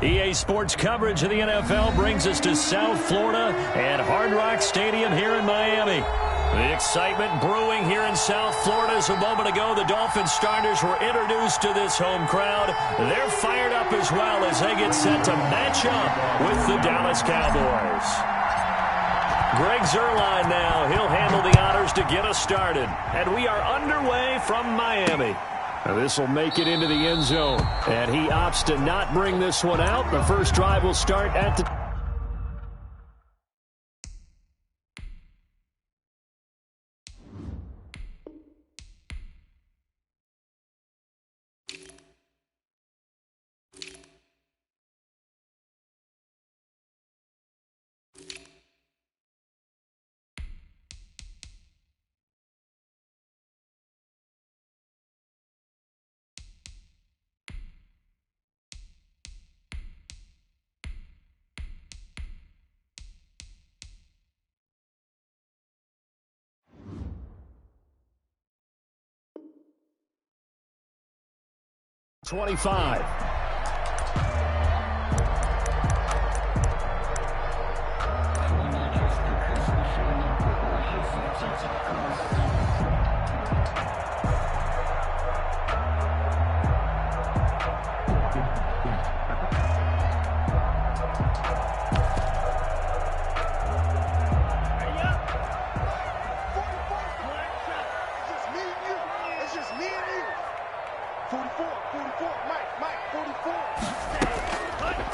EA Sports coverage of the NFL brings us to South Florida and Hard Rock Stadium here in Miami. The excitement brewing here in South Florida as a moment ago the Dolphins starters were introduced to this home crowd. They're fired up as well as they get set to match up with the Dallas Cowboys. Greg Zuerlein now. He'll handle the honors to get us started. And we are underway from Miami. This will make it into the end zone. And he opts to not bring this one out. The first drive will start at the... .25.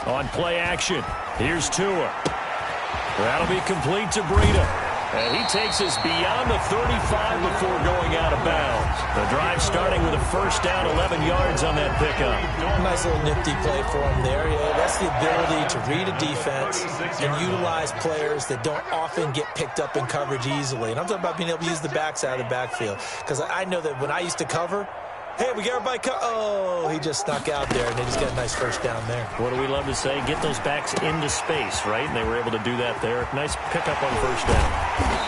On play action, here's Tua. That'll be complete to Breida. And he takes us beyond the 35 before going out of bounds. The drive starting with a first down, 11 yards on that pickup. Nice little nifty play for him there. Yeah, that's the ability to read a defense and utilize players that don't often get picked up in coverage easily. And I'm talking about being able to use the backs out of the backfield. Because I know that when I used to cover, hey, we got everybody oh, he just snuck out there, and they just got a nice first down there. What do we love to say? Get those backs into space, right? And they were able to do that there. Nice pickup on first down.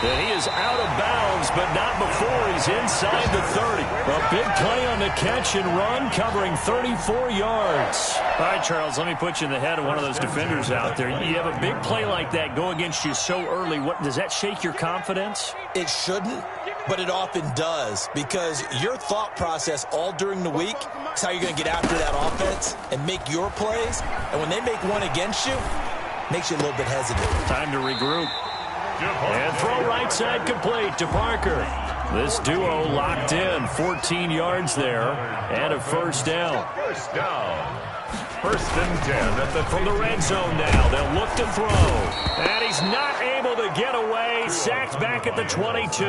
And he is out of bounds, but not before he's inside the 30. A big play on the catch and run, covering 34 yards. All right, Charles, let me put you in the head of one of those defenders out there. You have a big play like that go against you so early. What does that shake your confidence? It shouldn't, but it often does, because your thought process all during the week is how you're going to get after that offense and make your plays. And when they make one against you, it makes you a little bit hesitant. Time to regroup. And throw right side complete to Parker. This duo locked in, 14 yards there, and a first down. First down. First and 10 from the red zone now. They'll look to throw. And he's not able to get away. Sacked back at the 22.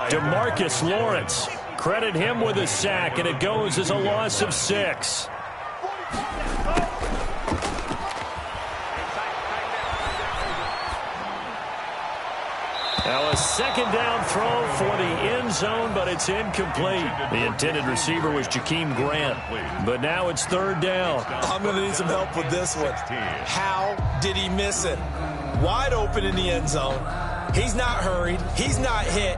DeMarcus Lawrence. Credit him with a sack, and it goes as a loss of 6. Now a second down throw for the end zone, but it's incomplete. The intended receiver was Jakeem Grant, but now it's third down. I'm going to need some help with this one. How did he miss it? Wide open in the end zone. He's not hurried. He's not hit.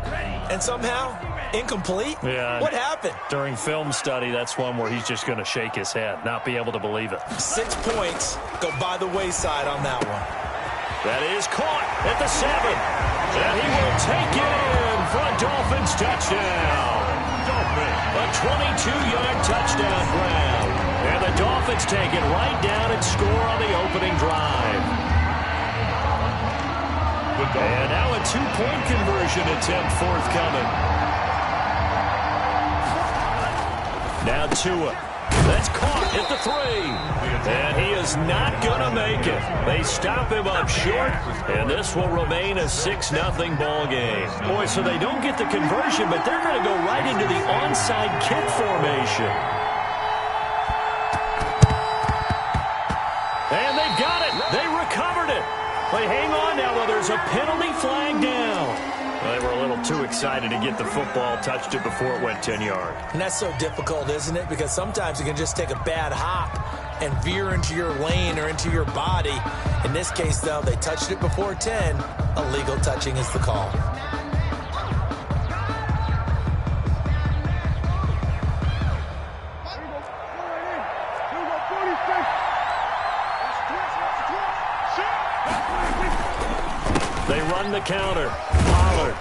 And somehow, incomplete? Yeah. What happened? During film study, that's one where he's just going to shake his head, not be able to believe it. 6 points go by the wayside on that one. That is caught at the 7. And he will take it in for a Dolphins touchdown. A 22-yard touchdown grab. And the Dolphins take it right down and score on the opening drive. And now a 2-point conversion attempt forthcoming. Now Tua. That's caught at the 3. And he is not going to make it. They stop him up short, and this will remain a 6-0 ball game. Boy, so they don't get the conversion, but they're going to go right into the onside kick formation. And they've got it. They recovered it. They hang on now, though. There's a penalty flag down. Well, they were a little too excited to get the football, touched it before it went 10 yards. And that's so difficult, isn't it? Because sometimes you can just take a bad hop and veer into your lane or into your body. In this case, though, they touched it before 10. Illegal touching is the call. They run the counter. Pollard.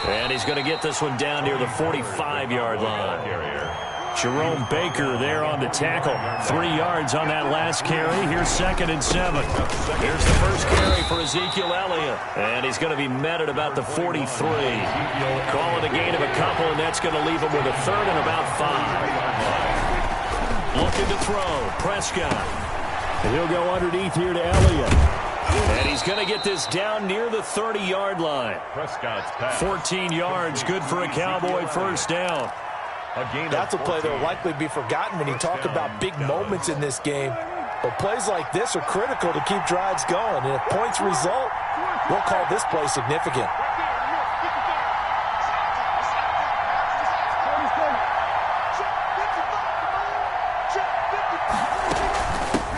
And he's going to get this one down near the 45-yard line. Jerome Baker there on the tackle. 3 yards on that last carry. Here's 2nd and 7. Here's the first carry for Ezekiel Elliott. And he's going to be met at about the 43. Call it a gain of a couple, and that's going to leave him with a 3rd and about 5. Looking to throw. Prescott. And he'll go underneath here to Elliott. And he's going to get this down near the 30-yard line. Prescott's pass. 14 yards, good for a Cowboy first down. That's a play that will likely be forgotten when you talk about big moments in this game. But plays like this are critical to keep drives going. And if points result, we'll call this play significant.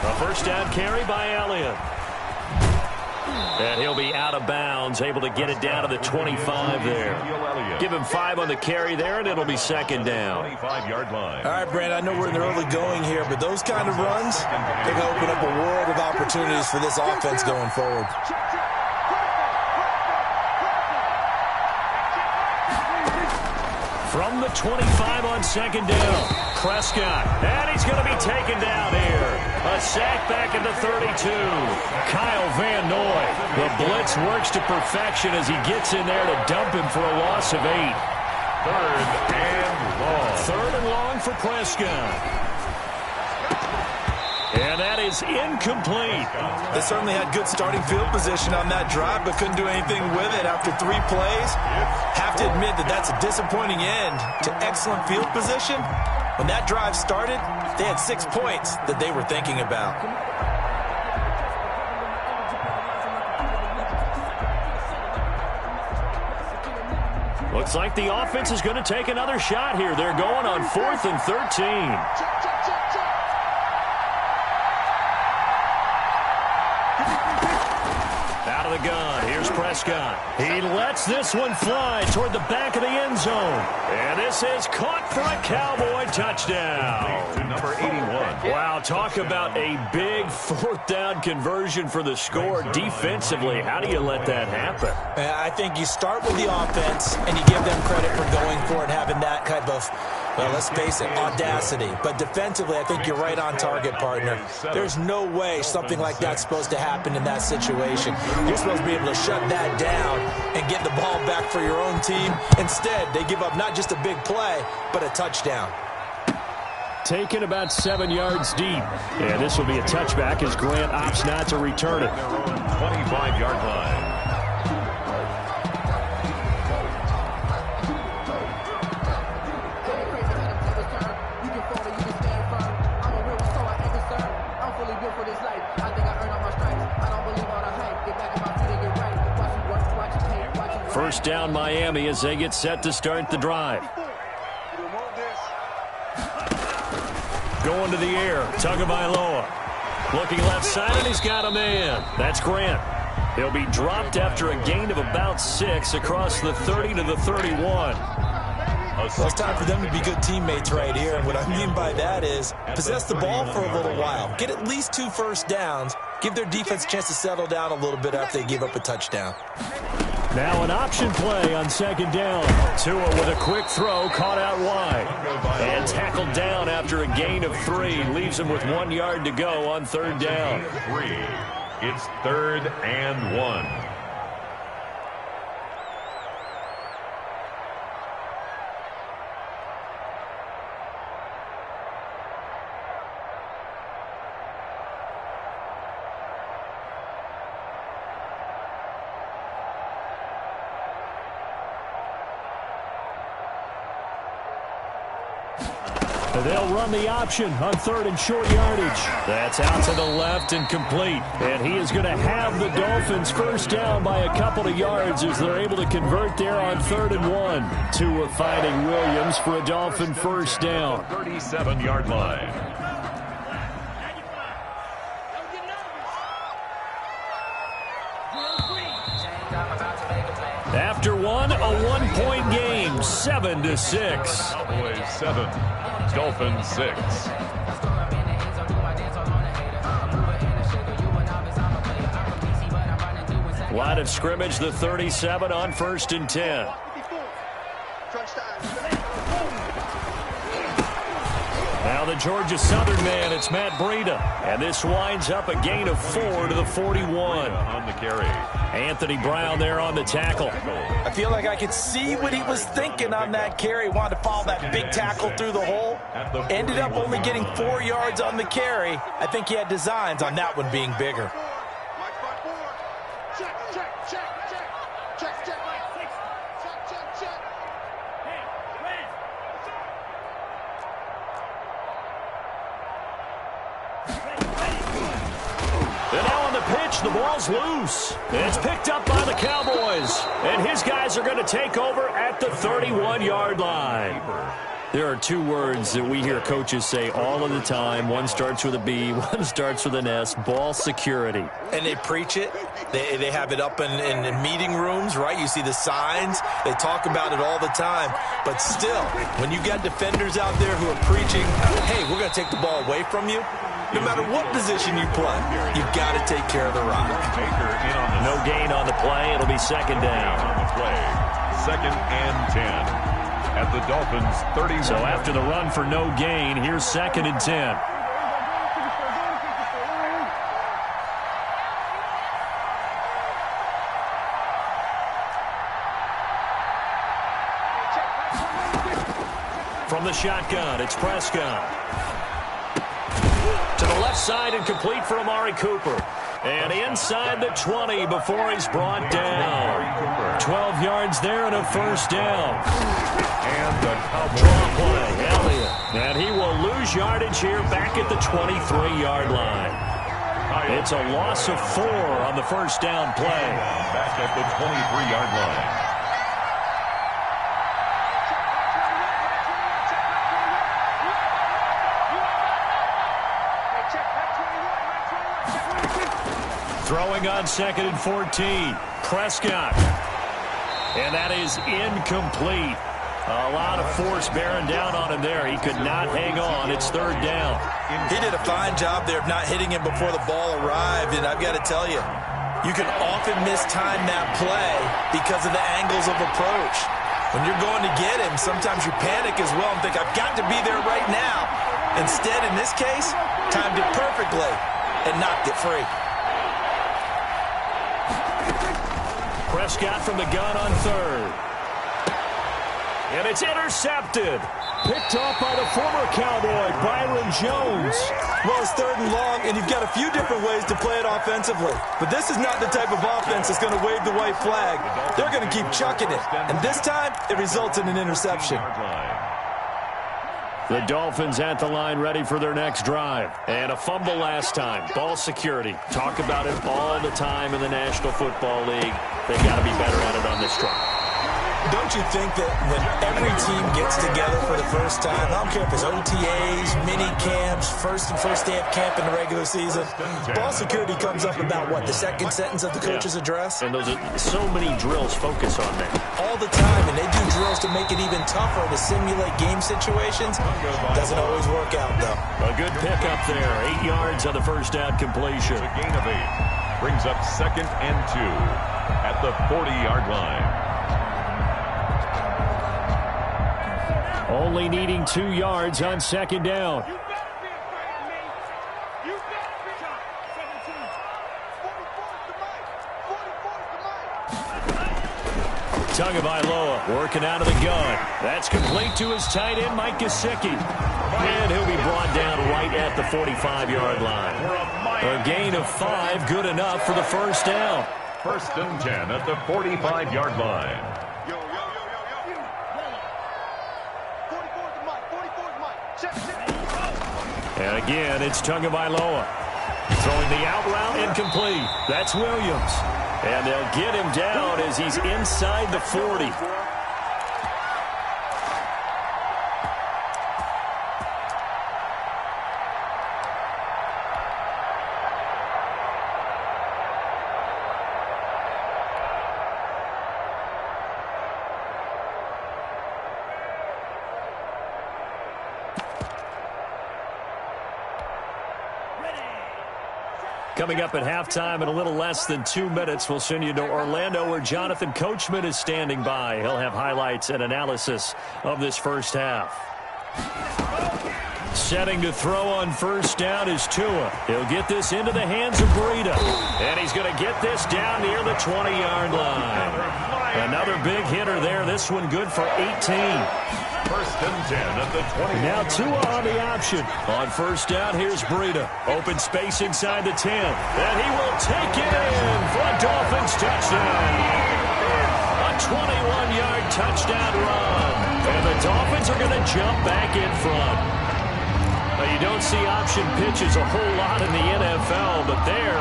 A first down carry by Elliott. And he'll be out of bounds, able to get it down to the 25 there. Give him 5 on the carry there, and it'll be 2nd down. 25-yard line. All right, Brand, I know we're in the early going here, but those kind of runs, they can open up a world of opportunities for this offense going forward. From the 25 on 2nd down, Prescott. And he's going to be taken down here. A sack back at the 32. Kyle Van Noy. The blitz works to perfection as he gets in there to dump him for a loss of 8. 3rd and long. 3rd and long for Prescott. And that is incomplete. They certainly had good starting field position on that drive, but couldn't do anything with it after 3 plays. Have to admit that that's a disappointing end to excellent field position. When that drive started, they had 6 points that they were thinking about. Looks like the offense is going to take another shot here. They're going on 4th and 13. Out of the gun, here's Prescott. He lets this one fly toward the back of the end zone. And this is caught for a Cowboy touchdown. To number 81. Wow, talk about a big 4th down conversion for the score. Defensively, how do you let that happen? I think you start with the offense, and you give them credit for going for it, having that type of, well, let's face it, audacity. But defensively, I think you're right on target, partner. There's no way something like that's supposed to happen in that situation. You're supposed to be able to shut that down and get the ball back for your own team. Instead, they give up not just a big play, but a touchdown. Taken about 7 yards deep. And this will be a touchback as Grant opts not to return it. 25-yard line. First down Miami as they get set to start the drive. Going to the air, Tagovailoa. Looking left side, and he's got a man. That's Grant. He'll be dropped after a gain of about 6 across the 30 to the 31. Well, it's time for them to be good teammates right here. And what I mean by that is possess the ball for a little while. Get at least 2 first downs. Give their defense a chance to settle down a little bit after they give up a touchdown. Now an option play on 2nd down. Tua with a quick throw, caught out wide. And tackled down after a gain of 3. Leaves him with 1 yard to go on 3rd down. 3. It's 3rd and 1. They'll run the option on 3rd and short yardage. That's out to the left and complete. And he is going to have the Dolphins first down by a couple of yards as they're able to convert there on 3rd and 1. Tua finding Williams for a Dolphin first down. 37-yard line. After one, a 1-point game, 7-6. Cowboys 7, Dolphins 6. Line of scrimmage, the 37 on 1st and 10. Now the Georgia Southern man, it's Matt Breida. And this winds up a gain of 4 to the 41. On the carry. Anthony Brown there on the tackle. I feel like I could see what he was thinking on that carry. Wanted to follow that big tackle through the hole. Ended up only getting 4 yards on the carry. I think he had designs on that one being bigger. And now on the pitch, the ball's loose. It's picked up by the Cowboys. And his guys are going to take over at the 31-yard line. There are 2 words that we hear coaches say all of the time. One starts with a B, one starts with an S, ball security. And they preach it. They have it up in meeting rooms, right? You see the signs. They talk about it all the time. But still, when you got defenders out there who are preaching, hey, we're going to take the ball away from you, no matter what position you play, you've got to take care of the rock. No gain on the play. It'll be 2nd down. On the play, 2nd and 10. At the Dolphins' 31. So after the run for no gain, here's 2nd and 10. From the shotgun, it's Prescott. To the left side and complete for Amari Cooper. And inside the 20 before he's brought down. 12 yards there and a 1st down. And the Draw play, Elliott. And he will lose yardage here back at the 23-yard line. It's a loss of 4 on the 1st down play. Back at the 23-yard line. Throwing on 2nd and 14. Prescott. And that is incomplete. A lot of force bearing down on him there. He could not hang on. It's 3rd down. He did a fine job there of not hitting him before the ball arrived. And I've got to tell you, you can often mistime that play because of the angles of approach. When you're going to get him, sometimes you panic as well and think, I've got to be there right now. Instead, in this case, timed it perfectly and knocked it free. Prescott from the gun on 3rd. And it's intercepted. Picked off by the former Cowboy, Byron Jones. Well, it's 3rd and long, and you've got a few different ways to play it offensively. But this is not the type of offense that's going to wave the white flag. They're going to keep chucking it. And this time, it results in an interception. The Dolphins at the line ready for their next drive. And a fumble last time. Ball security. Talk about it all the time in the National Football League. They've got to be better at it on this drive. Don't you think that when every team gets together for the first time, I don't care if it's OTAs, mini camps, first day of camp in the regular season, ball security comes up about, what, the 2nd sentence of the coach's address? And those are so many drills focus on that. All the time, and they do drills to make it even tougher to simulate game situations. Doesn't always work out, though. A good pickup there. 8 yards on the 1st down completion. A gain of 8. Brings up 2nd and 2 at the 40-yard line. Only needing 2 yards on 2nd down. Tagovailoa working out of the gun. That's complete to his tight end, Mike Gesicki. And he'll be brought down right at the 45-yard line. A gain of 5, good enough for the 1st down. 1st and 10 at the 45-yard line. And again, it's Tagovailoa. Throwing the out route incomplete. That's Williams. And they'll get him down as he's inside the 40. Coming up at halftime in a little less than 2 minutes, we'll send you to Orlando where Jonathan Coachman is standing by. He'll have highlights and analysis of this first half. Setting to throw on first down is Tua. He'll get this into the hands of Breida. And he's going to get this down near the 20-yard line. Another big hitter there. This one good for 18. First and 10 at the 20. Now Tua on the option. On first down, here's Breida. Open space inside the 10. And he will take it in for a Dolphins touchdown. A 21-yard touchdown run. And the Dolphins are going to jump back in front. You don't see option pitches a whole lot in the NFL, but there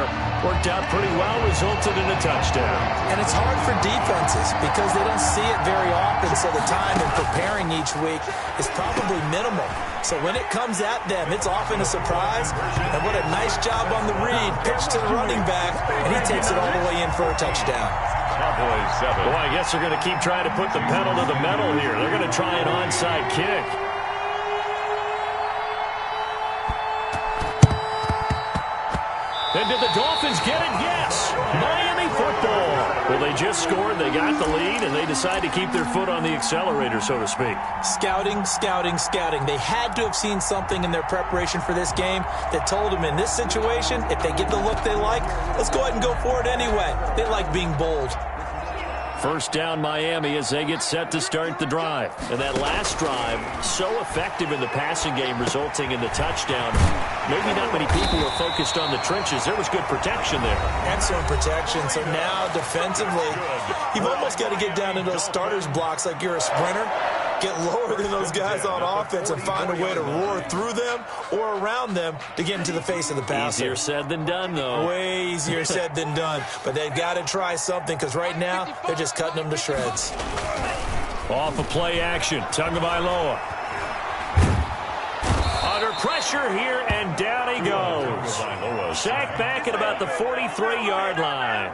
worked out pretty well, resulted in a touchdown. And it's hard for defenses because they don't see it very often, so the time in preparing each week is probably minimal. So when it comes at them, it's often a surprise. And what a nice job on the read. Pitch to the running back, and he takes it all the way in for a touchdown. Cowboys 7. Boy, I guess they're going to keep trying to put the pedal to the metal here. They're going to try an onside kick. And did the Dolphins get it? Yes. Miami football. Well, they just scored. They got the lead, and they decide to keep their foot on the accelerator, so to speak. Scouting, scouting, scouting. They had to have seen something in their preparation for this game that told them in this situation, if they get the look they like, let's go ahead and go for it anyway. They like being bold. First down Miami as they get set to start the drive. And that last drive, so effective in the passing game, resulting in the touchdown. Maybe not many people were focused on the trenches. There was good protection there. Excellent protection. So now defensively, you've almost got to get down into those starters blocks like you're a sprinter. Get lower than those guys on offense and find a way to roar through them or around them to get into the face of the passer. Easier said than done, though. Way easier said than done. But they've got to try something because right now they're just cutting them to shreds. Off of play action. Tagovailoa. Under pressure here, and down he goes. Sacked back at about the 43-yard line.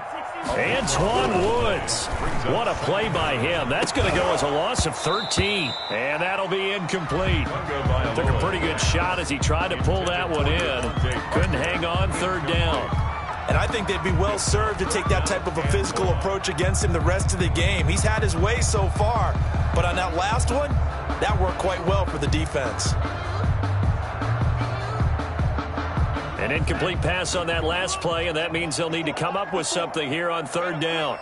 Antoine Woods. What a play by him. That's going to go as a loss of 13. And that'll be incomplete. Took a pretty good shot as he tried to pull that one in. Couldn't hang on third down. And I think they'd be well served to take that type of a physical approach against him the rest of the game. He's had his way so far. But on that last one, that worked quite well for the defense. An incomplete pass on that last play, and that means they'll need to come up with something here on third down.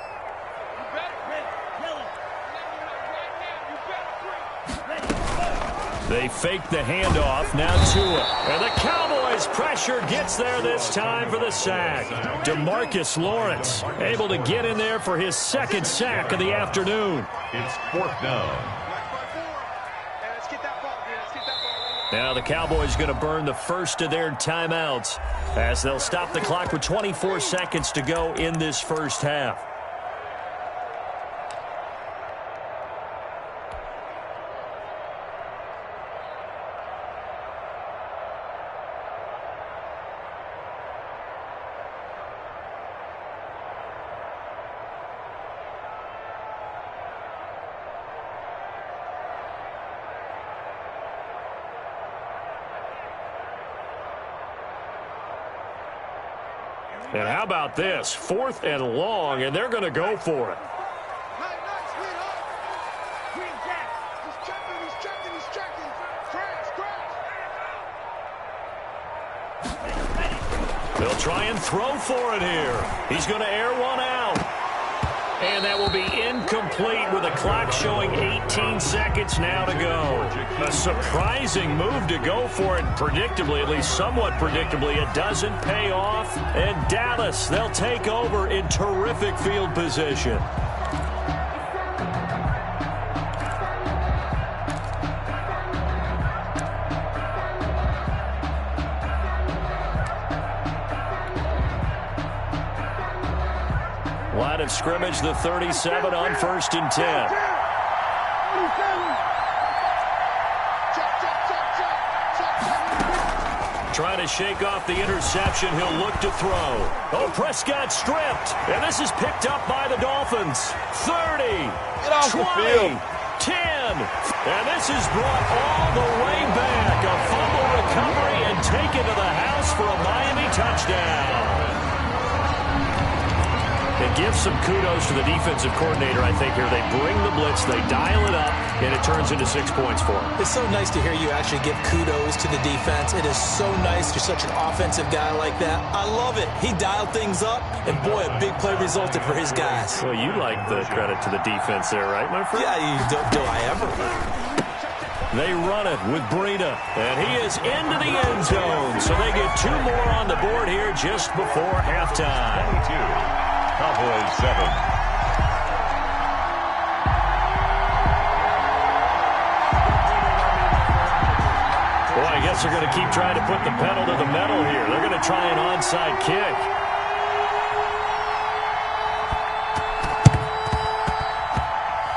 They fake the handoff. Now Tua. And the Cowboys pressure gets there this time for the sack. DeMarcus Lawrence able to get in there for his second sack of the afternoon. It's fourth down. Now the Cowboys going to burn the first of their timeouts as they'll stop the clock with 24 seconds to go in this first half. And how about this? 4th and long, and they're going to go for it. They'll try and throw for it here. He's going to air one out. And that will be incomplete with a clock showing 18 seconds now to go. A surprising move to go for it. Predictably, at least somewhat predictably, it doesn't pay off. And Dallas, they'll take over in terrific field position. Line of scrimmage, the 37 on 1st and 10. Trying to shake off the interception. He'll look to throw. Oh, Prescott stripped. And this is picked up by the Dolphins. 30, 20, 10. And this is brought all the way back. A fumble recovery and taken to the house for a Miami touchdown. It gives some kudos to the defensive coordinator, I think, here. They bring the blitz, they dial it up, and it turns into 6 points for them. It's so nice to hear you actually give kudos to the defense. It is so nice. You're such an offensive guy like that. I love it. He dialed things up, and boy, a big play resulted for his guys. Well, you like the credit to the defense there, right, my friend? Yeah, do I ever? They run it with Breida, and he is into the end zone. So they get 2 more on the board here just before halftime. 22. Cowboys 7. Boy, I guess they're going to keep trying to put the pedal to the metal here. They're going to try an onside kick.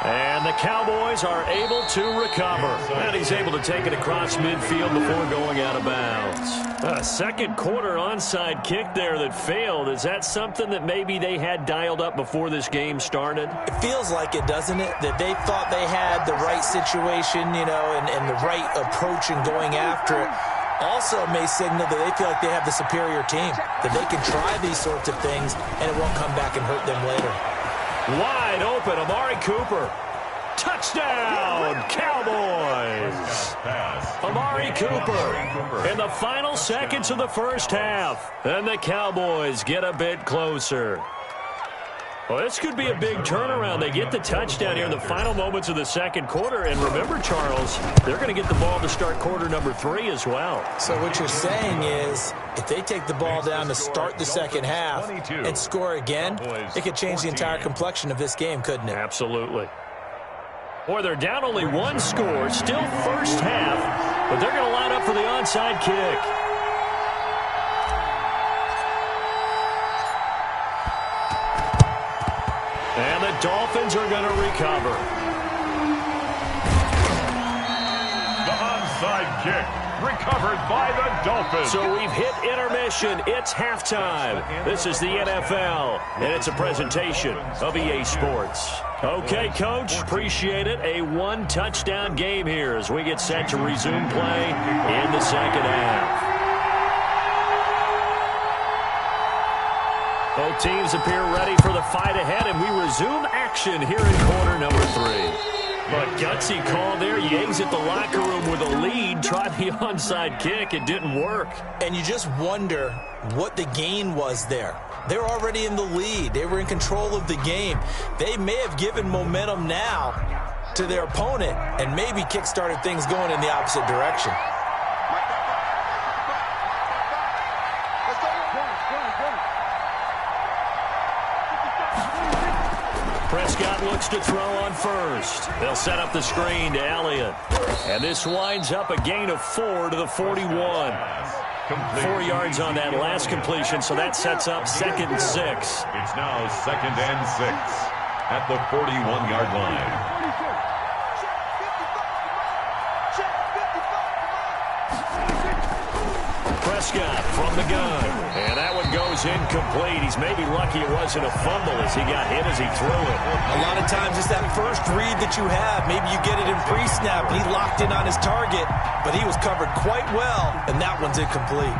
And the Cowboys are able to recover. And he's able to take it across midfield before going out of bounds. A second quarter onside kick there that failed. Is that something that maybe they had dialed up before this game started? It feels like it, doesn't it? That they thought they had the right situation, you know, and the right approach in going after it. Also may signal that they feel like they have the superior team, that they can try these sorts of things, and it won't come back and hurt them later. Wide open, Amari Cooper. Touchdown, Cowboys! Amari Cooper in the final seconds of the first half. And the Cowboys get a bit closer. Well, this could be a big turnaround. They get the touchdown here in the final moments of the second quarter. And remember, Charles, they're going to get the ball to start quarter number 3 as well. So what you're saying is, if they take the ball down to start the second half and score again, it could change the entire complexion of this game, couldn't it? Absolutely. Boy, they're down only 1 score, still first half, but they're going to line up for the onside kick. And the Dolphins are going to recover. The onside kick recovered by the Dolphins. So we've hit intermission. It's halftime. This is the NFL, and it's a presentation of EA Sports. Okay, Coach, appreciate it. A 1-touchdown game here as we get set to resume play in the second half. Both teams appear ready for the fight ahead, and we resume action here in quarter number 3. But gutsy call there. You exit the locker room with a lead. Try the onside kick. It didn't work. And you just wonder what the gain was there. They're already in the lead. They were in control of the game. They may have given momentum now to their opponent and maybe kick-started things going in the opposite direction. Prescott looks to throw on first. They'll set up the screen to Elliott. And this winds up a gain of 4 to the 41. 4 yards on that last completion, so that sets up 2nd and 6. It's now 2nd and 6 at the 41-yard line. Prescott from the gun. And that one goes incomplete. He's maybe lucky it wasn't a fumble as he got hit as he threw it. A lot of times it's that first read that you have. Maybe you get it in pre-snap, and he locked in on his target, but he was covered quite well, and that one's incomplete.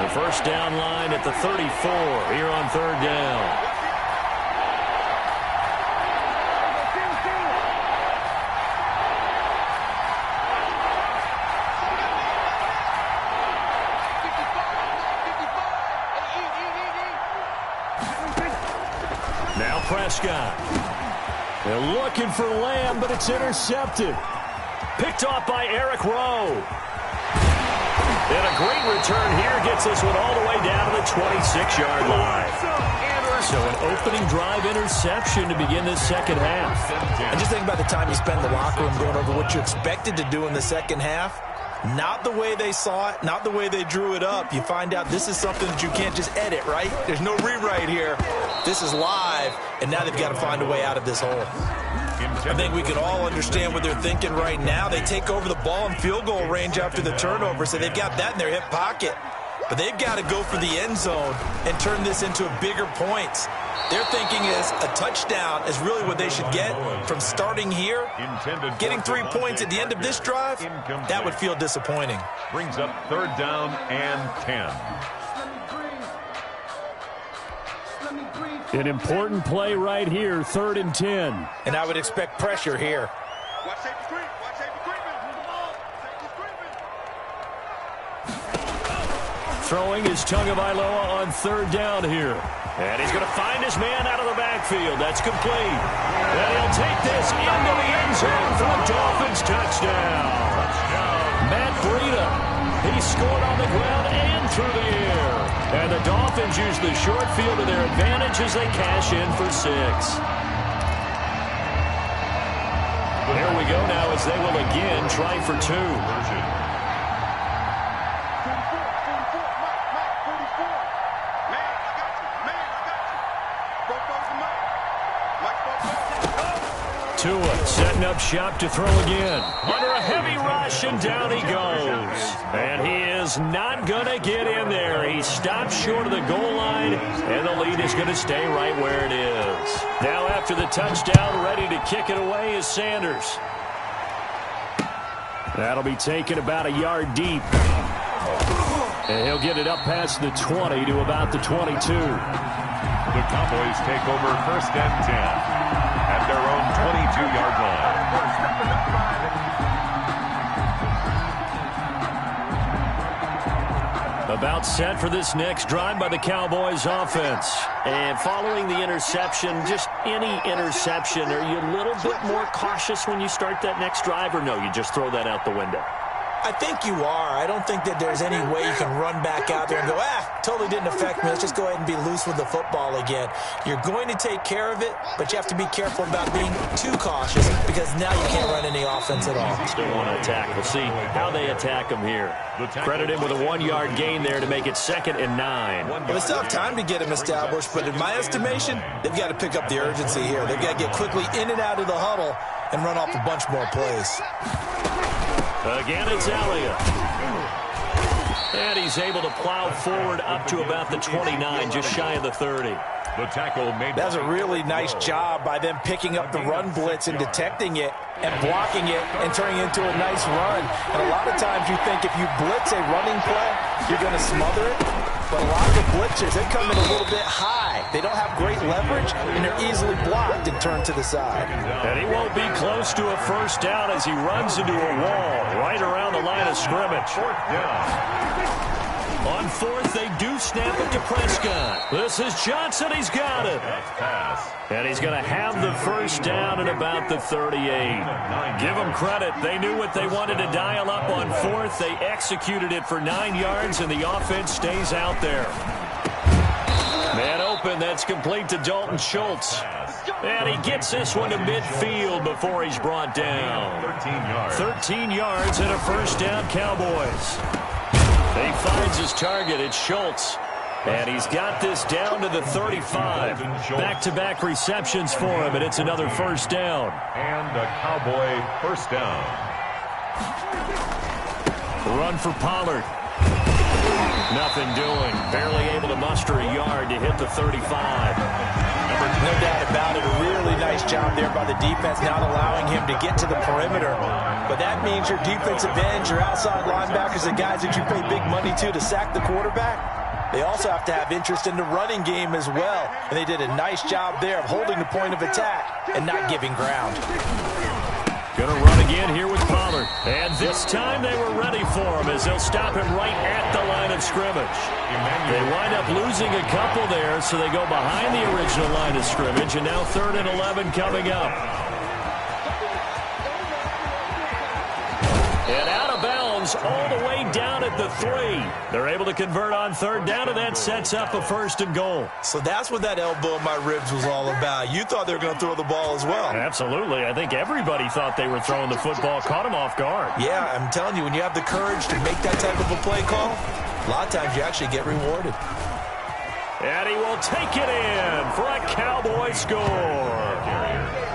The first down line at the 34 here on 3rd down. Now Prescott. They're looking for Lamb, but it's intercepted. Picked off by Eric Rowe. And a great return here gets this one all the way down to the 26-yard line. So an opening drive interception to begin this second half. And just think about the time you spent in the locker room going over what you expected to do in the second half. Not the way they saw it, not the way they drew it up. You find out this is something that you can't just edit, right? There's no rewrite here. This is live, and now they've got to find a way out of this hole. I think we can all understand what they're thinking right now. They take over the ball in field goal range after the turnover, so they've got that in their hip pocket. But they've got to go for the end zone and turn this into a bigger points. Their thinking is a touchdown is really what they should get from starting here. Getting 3 points at the end of this drive, that would feel disappointing. Brings up 3rd down and 10. An important play right here, 3rd and 10. And I would expect pressure here. Throwing is Tagovailoa on 3rd down here. And he's going to find his man out of the backfield. That's complete. And he'll take this into the end zone for a Dolphins touchdown. Matt Breida, he scored on the ground and through the air. And the Dolphins use the short field to their advantage as they cash in for 6. Here we go now as they will again try for 2. Tua setting up shop to throw again. Under a heavy rush, and down he goes. And he is not going to get in there. He stops short of the goal line, and the lead is going to stay right where it is. Now after the touchdown, ready to kick it away is Sanders. That'll be taken about a yard deep. And he'll get it up past the 20 to about the 22. The Cowboys take over 1st and 10 at their own 22-yard line. About set for this next drive by the Cowboys offense. And following the interception, just any interception, are you a little bit more cautious when you start that next drive, or no, you just throw that out the window? I think you are. I don't think that there's any way you can run back out there and go, totally didn't affect me. Let's just go ahead and be loose with the football again. You're going to take care of it, but you have to be careful about being too cautious because now you can't run any offense at all. Still want to attack. We'll see how they attack him here. Credit him with a 1-yard gain there to make it 2nd and 9. Well, they still have time to get him established, but in my estimation, they've got to pick up the urgency here. They've got to get quickly in and out of the huddle and run off a bunch more plays. Again, it's Elliott. And he's able to plow forward up to about the 29, just shy of the 30. The tackle made. That's a really nice job by them picking up the run blitz and detecting it and blocking it and turning it into a nice run. And a lot of times you think if you blitz a running play, you're going to smother it. But a lot of the blitzers, they come in a little bit high. They don't have great leverage, and they're easily blocked and turned to the side. And he won't be close to a 1st down as he runs into a wall right around the line of scrimmage. 4th down. On 4th, they do snap it to Prescott. This is Johnson. He's got it. And he's going to have the 1st down at about the 38. Give them credit. They knew what they wanted to dial up on 4th. They executed it for 9 yards, and the offense stays out there. Man open. That's complete to Dalton Schultz. And he gets this one to midfield before he's brought down. 13 yards and a 1st down, Cowboys. He finds his target. It's Schultz. And he's got this down to the 35. Back-to-back receptions for him, and it's another 1st down. And a Cowboy 1st down. Run for Pollard. Nothing doing. Barely able to muster a yard to hit the 35. No doubt about it. A really nice job there by the defense, not allowing him to get to the perimeter. But that means your defensive ends, your outside linebackers, the guys that you pay big money to sack the quarterback, they also have to have interest in the running game as well. And they did a nice job there of holding the point of attack and not giving ground. Going to run again here with Pollard. And this time they were ready for him as they'll stop him right at the line of scrimmage. They wind up losing a couple there, so they go behind the original line of scrimmage, and now 3rd and 11 coming up. And out of bounds all the way down at the 3. They're able to convert on 3rd down, and that sets up a 1st and goal. So that's what that elbow in my ribs was all about. You thought they were going to throw the ball as well. Absolutely. I think everybody thought they were throwing the football, caught him off guard. Yeah, I'm telling you, when you have the courage to make that type of a play call, a lot of times you actually get rewarded. And he will take it in for a Cowboy score.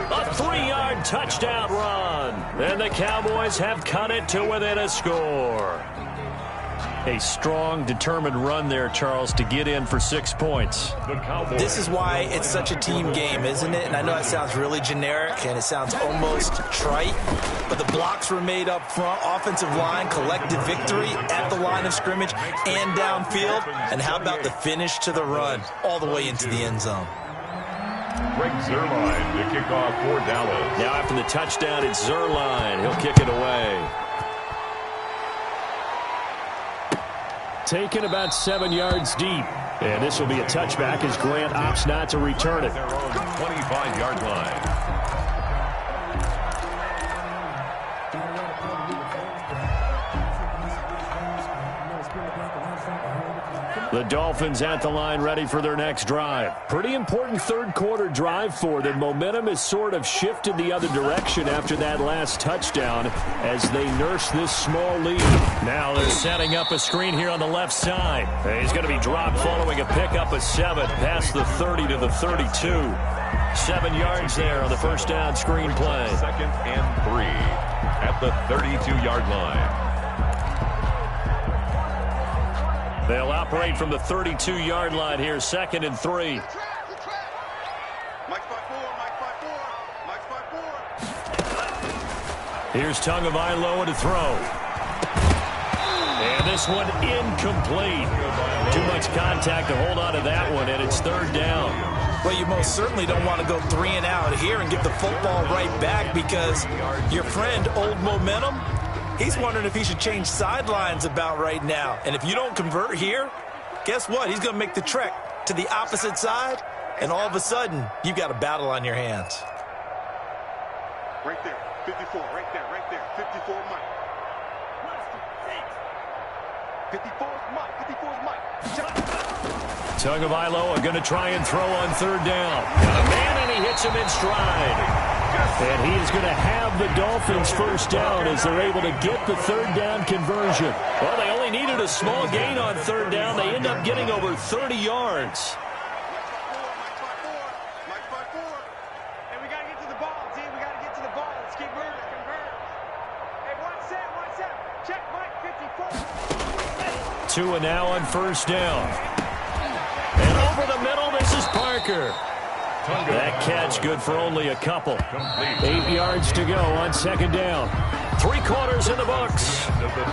A 3-yard touchdown run. And the Cowboys have cut it to within a score. A strong, determined run there, Charles, to get in for 6 points. This is why it's such a team game, isn't it? And I know that sounds really generic and it sounds almost trite, but the blocks were made up front, offensive line, collective victory at the line of scrimmage and downfield. And how about the finish to the run all the way into the end zone? Greg Zuerlein to kick off for Dallas. Now after the touchdown, it's Zuerlein. He'll kick it away. Taken about 7 yards deep. And this will be a touchback as Grant opts not to return it. Their own 25-yard line. The Dolphins at the line ready for their next drive. Pretty important third quarter drive for them. Momentum has sort of shifted the other direction after that last touchdown as they nurse this small lead. Now they're setting up a screen here on the left side. He's going to be dropped following a pickup of 7 past the 30 to the 32. 7 yards there on the first down screen play. 2nd and 3 at the 32-yard line. They'll operate from the 32-yard line here, 2nd and 3. Here's Tagovailoa to throw. And this one incomplete. Too much contact to hold on to that one, and it's 3rd down. Well, you most certainly don't want to go 3 and out here and give the football right back because your friend, Old Momentum, he's wondering if he should change sidelines about right now. And if you don't convert here, guess what? He's going to make the trek to the opposite side, and all of a sudden, you've got a battle on your hands. Right there, 54, right there, 54 Mike. 54's Mike. Tagovailoa going to try and throw on 3rd down. Got a man, and he hits him in stride. And he is going to have the Dolphins first down as they're able to get the 3rd down conversion. Well, they only needed a small gain on 3rd down. They end up getting over 30 yards. Hey, we got to get to the ball, team. We got to get to the ball. Let's keep moving. Convert. Hey, one set. Check Mike 54. 2 and now on first down. And over the middle, this is Parker. That catch good for only a couple. 8 yards to go on 2nd down. 3 quarters in the books.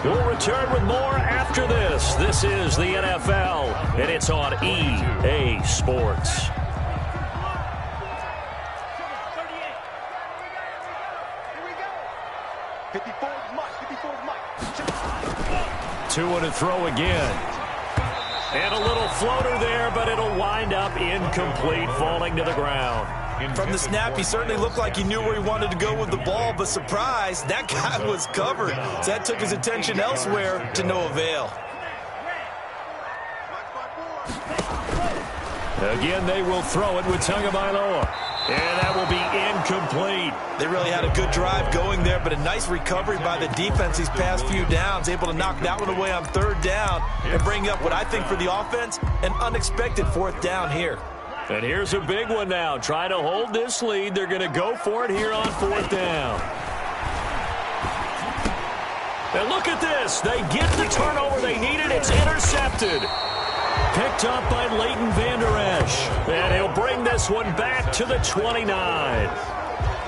We'll return with more after this. This is the NFL, and it's on EA Sports. 54's Mike. 2 and a throw again. And a little floater there, but it'll wind up incomplete, falling to the ground. From the snap, he certainly looked like he knew where he wanted to go with the ball, but surprise, that guy was covered. So that took his attention elsewhere to no avail. Again, they will throw it with Tagovailoa. And that will be incomplete. They really had a good drive going there, but a nice recovery by the defense these past few downs, able to knock that one away on 3rd down and bring up what I think for the offense, an unexpected 4th down here. And here's a big one now. Try to hold this lead. They're going to go for it here on 4th down. And look at this. They get the turnover they needed. It's intercepted. Picked up by Leighton Vander Esch. And he'll bring this one back to the 29.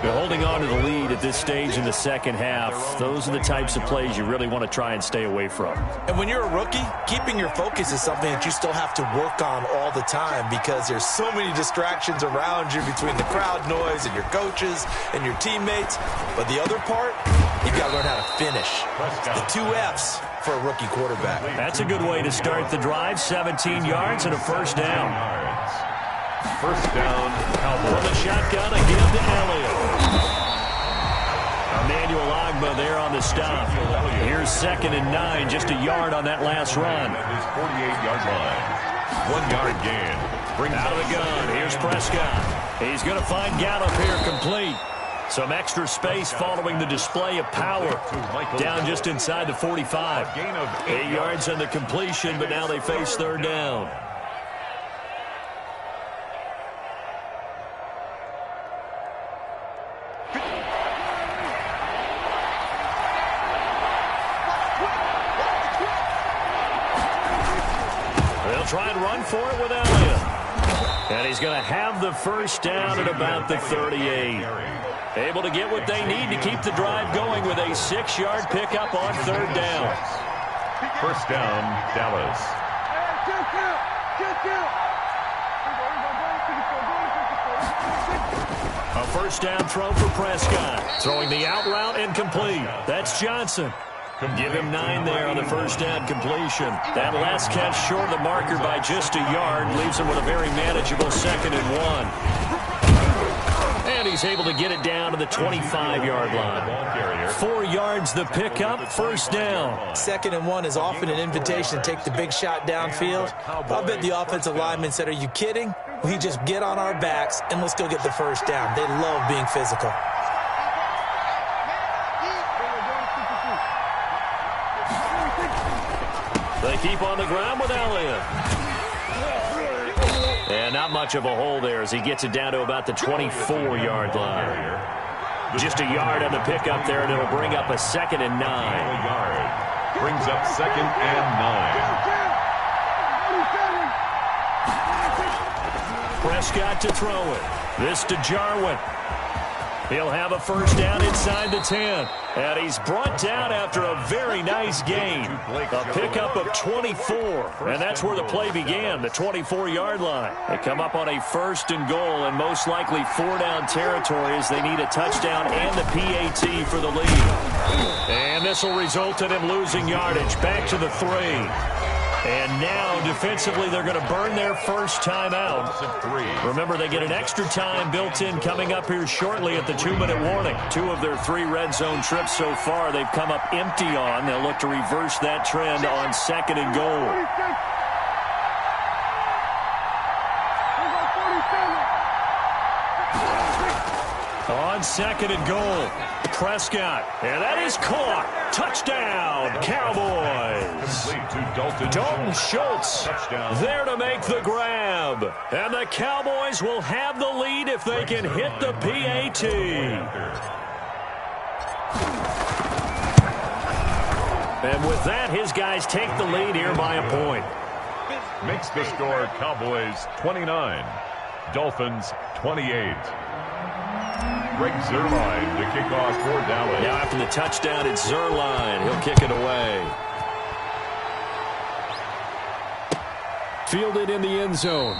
They're holding on to the lead at this stage in the second half. Those are the types of plays you really want to try and stay away from. And when you're a rookie, keeping your focus is something that you still have to work on all the time because there's so many distractions around you between the crowd noise and your coaches and your teammates. But the other part, you've got to learn how to finish. The 2 F's for a rookie quarterback. That's a good way to start the drive. 17 yards and a first down. First down, Cowboys. From the shotgun again to Elliott. Emmanuel Ogbah there on the stop. Here's 2nd and 9, just a yard on that last run. At his 48-yard line. 1-yard gain. Brings out of the gun. Here's Prescott. He's going to find Gallup here complete. Some extra space following the display of power. Down just inside the 45. 8 yards on the completion, but now they face 3rd down. They'll try and run for it with Elliott. And he's going to have the first down at about the 38. Able to get what they need to keep the drive going with a 6-yard pickup on 3rd down. First down, Dallas. A first down throw for Prescott. Throwing the out route and complete. That's Johnson. Give him 9 there on the first down completion. That last catch short of the marker by just a yard leaves him with a very manageable 2nd and 1. And he's able to get it down to the 25-yard line. 4 yards the pickup, first down. 2nd and 1 is often an invitation to take the big shot downfield. I bet the offensive lineman said, are you kidding? We just get on our backs and let's go get the first down. They love being physical. They keep on the ground with Elliott. And not much of a hole there as he gets it down to about the 24-yard line. Just a yard on the pickup there, and it'll bring up a 2nd and 9. Brings up 2nd and 9. Prescott to throw it. This to Jarwin. He'll have a first down inside the 10. And he's brought down after a very nice gain. A pickup of 24. And that's where the play began, the 24-yard line. They come up on a 1st and goal, and most likely 4-down territory as they need a touchdown and the PAT for the lead. And this will result in him losing yardage. Back to the 3. And now, defensively, they're going to burn their first timeout. Remember, they get an extra time built in coming up here shortly at the 2-minute warning. 2 of their 3 red zone trips so far they've come up empty on. They'll look to reverse that trend on 2nd and goal. On 2nd and goal, Prescott. And that is caught. Touchdown, Cowboys. Dalton Schultz there to make the grab. And the Cowboys will have the lead if they can hit the PAT. And with that, his guys take the lead here by a point. Makes the score Cowboys 29, Dolphins 28. Greg Zuerlein to kick off for Dallas. Now after the touchdown, it's Zuerlein. He'll kick it away. Fielded in the end zone.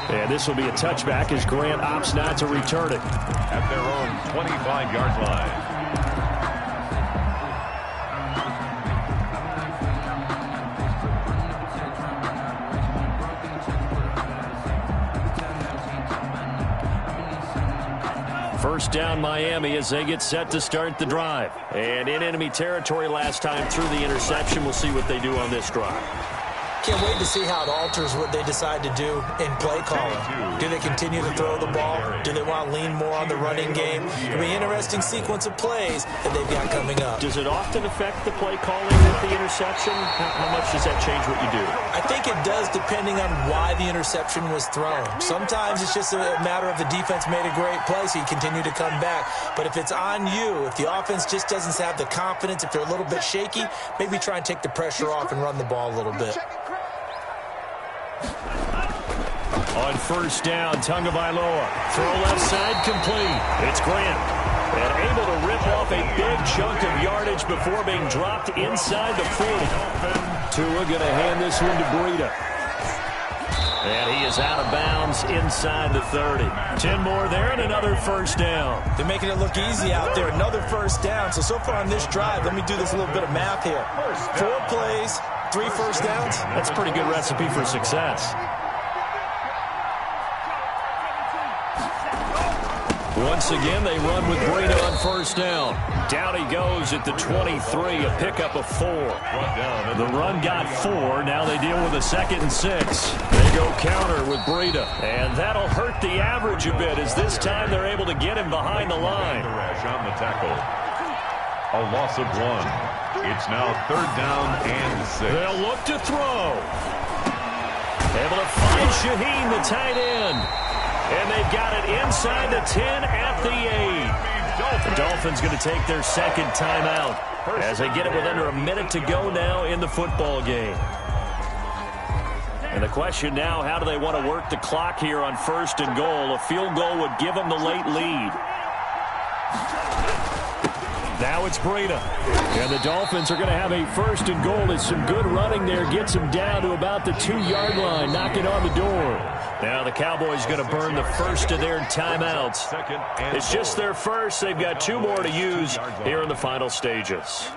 And this will be a touchback as Grant opts not to return it. At their own 25-yard line. First down Miami as they get set to start the drive. And in enemy territory last time through the interception. We'll see what they do on this drive. Can't wait to see how it alters what they decide to do in play calling. Do they continue to throw the ball? Do they want to lean more on the running game? It'll be an interesting sequence of plays that they've got coming up. Does it often affect the play calling with the interception? How much does that change what you do? I think it does depending on why the interception was thrown. Sometimes it's just a matter of the defense made a great play, so you continue to come back. But if it's on you, if the offense just doesn't have the confidence, if they're a little bit shaky, maybe try and take the pressure off and run the ball a little bit. On first down, Tagovailoa. Throw left side complete. It's Grant. And able to rip off a big chunk of yardage before being dropped inside the 40. Tua going to hand this one to Breida. And he is out of bounds inside the 30. 10 more there and another first down. They're making it look easy out there. Another first down. So far on this drive, let me do this little bit of math here. 4 plays, 3 first downs. That's a pretty good recipe for success. Once again, they run with Breida on first down. Down he goes at the 23, a pickup of 4. The run got 4. Now they deal with a 2nd and 6. They go counter with Breida. And that'll hurt the average a bit as this time they're able to get him behind the line. On the tackle. A loss of 1. It's now 3rd down and 6. They'll look to throw. Able to find Shaheen, the tight end. And they've got it inside the 10 at the 8. The Dolphins going to take their 2nd timeout as they get it with under a minute to go now in the football game. And the question now, how do they want to work the clock here on 1st and goal? A field goal would give them the late lead. Now it's Breida. And the Dolphins are going to have a 1st and goal. There's some good running there. Gets them down to about the 2-yard line. Knocking on the door. Now the Cowboys going to burn the first of their timeouts. It's just their first. They've got 2 more to use here in the final stages.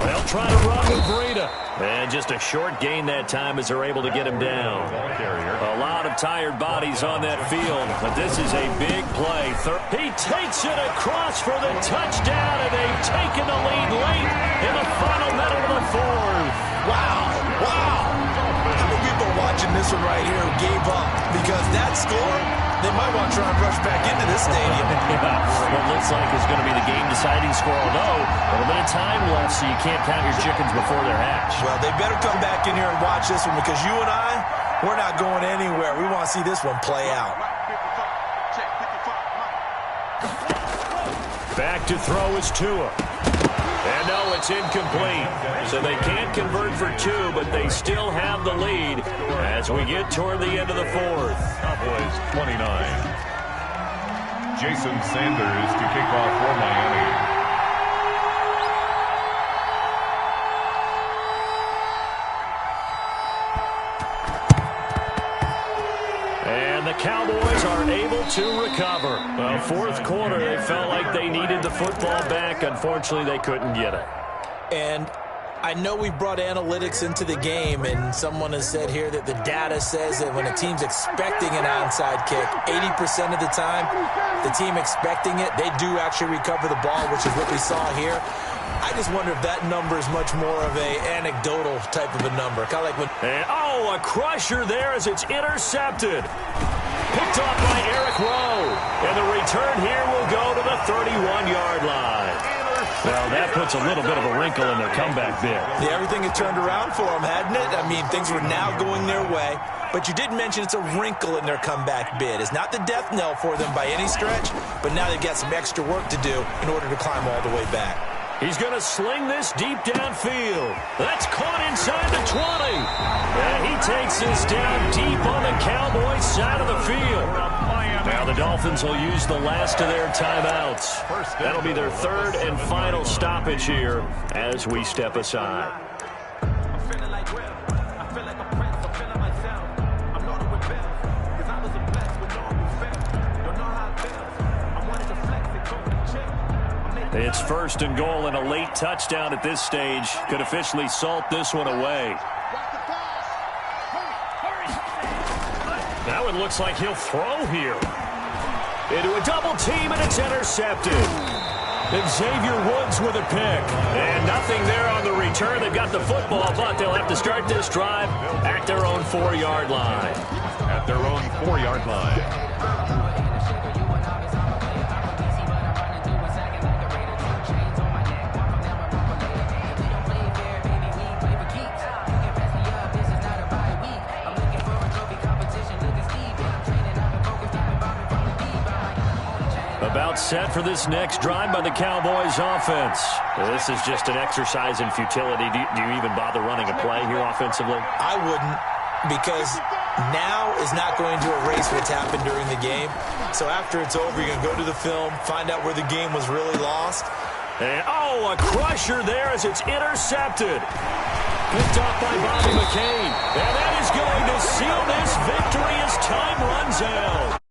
They'll try to run with Breida. And just a short gain that time as they're able to get him down. A lot of tired bodies on that field, but this is a big play. He takes it across for the touchdown, and they've taken the lead late in the final minute of the 4th. Wow, wow. How many people watching this one right here gave up? Because that score, they might want to try and rush back into this stadium. What looks like is going to be the game-deciding score, although a little bit of time left, so you can't count your chickens before they're hatched. Well, they better come back in here and watch this one, because you and I, we're not going anywhere. We want to see this one play out. Back to throw is Tua. And no, it's incomplete. So they can't convert for 2, but they still have the lead as we get toward the end of the 4th. Cowboys 29. Jason Sanders to kick off for Miami. And the Cowboys are able to recover. Well, 4th quarter, they felt like they needed the football back. Unfortunately, they couldn't get it. And I know we brought analytics into the game, and someone has said here that the data says that when a team's expecting an onside kick, 80% of the time, the team expecting it, they do actually recover the ball, which is what we saw here. I just wonder if that number is much more of a anecdotal type of a number. Kind of like when... And, a crusher there as it's intercepted. Picked off by Eric Rowe. And the return here will go to the 31-yard line. Well, that puts a little bit of a wrinkle in their comeback bid. Yeah, everything had turned around for them, hadn't it? I mean, things were now going their way. But you did mention it's a wrinkle in their comeback bid. It's not the death knell for them by any stretch, but now they've got some extra work to do in order to climb all the way back. He's going to sling this deep downfield. That's caught inside the 20. And he takes this down deep on the Cowboys side of the field. Now the Dolphins will use the last of their timeouts. That'll be their 3rd and final stoppage here as we step aside. It's 1st and goal, and a late touchdown at this stage could officially salt this one away. Now it looks like he'll throw here. Into a double team, and it's intercepted. And Xavier Woods with a pick. And nothing there on the return. They've got the football, but they'll have to start this drive at their own 4-yard line. At their own 4-yard line. About set for this next drive by the Cowboys offense. This is just an exercise in futility. Do you even bother running a play here offensively? I wouldn't, because now is not going to erase what's happened during the game. So after it's over, you're going to go to the film, find out where the game was really lost. And, a crusher there as it's intercepted. Picked off by Bobby McCain. And that is going to seal this victory as time runs out.